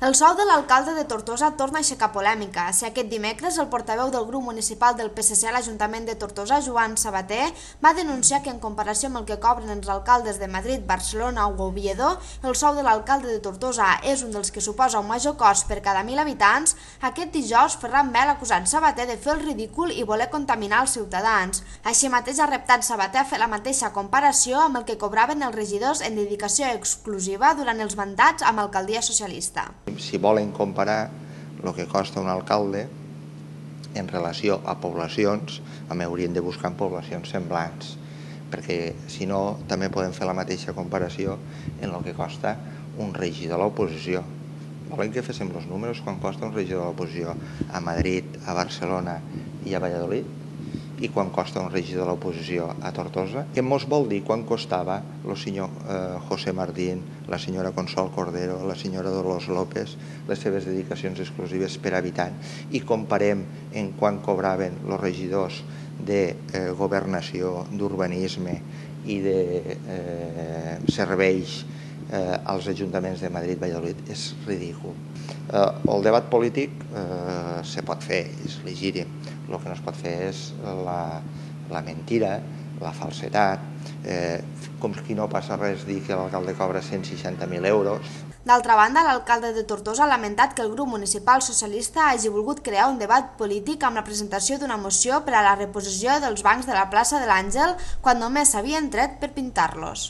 El sou de l'alcalde de Tortosa torna a aixecar polèmica. Si aquest dimecres el portaveu del grup municipal del PSC a l'Ajuntament de Tortosa, Joan Sabater, va denunciar que en comparació amb el que cobren els alcaldes de Madrid, Barcelona o Oviedo, el sou de l'alcalde de Tortosa és un dels que suposa un major cost per cada 1.000 habitants, aquest dijous Ferran Bel ha acusat Sabater de fer el ridícul i voler contaminar els ciutadans. Així mateix ha reptat Sabater a fer la mateixa comparació amb el que cobraven els regidors en dedicació exclusiva durant els mandats amb alcaldia socialista. Si volen comparar el que costa un alcalde en relació a poblacions, haurien de buscar en poblacions semblants, perquè si no també podem fer la mateixa comparació en el que costa un regidor de l'oposició. Volen que féssim els números quan costa un regidor de l'oposició a Madrid, a Barcelona i a Valladolid, i quan costa un regidor de l'oposició a Tortosa. Què ens vol dir quan costava el senyor José Martín, la senyora Consol Cordero, la senyora Dolors López, les seves dedicacions exclusives per habitant, i comparem en quan cobraven els regidors de governació, d'urbanisme i de serveis als ajuntaments de Madrid i Valladolid. És ridícul. El debat polític se pot fer, és legítim. El que no es pot fer és la mentira, la falsedat, com si no passa res dir que l'alcalde cobra 160.000 euros. D'altra banda, l'alcalde de Tortosa ha lamentat que el grup municipal socialista hagi volgut crear un debat polític amb la presentació d'una moció per a la reposició dels bancs de la plaça de l'Àngel quan només s'havien tret per pintar-los.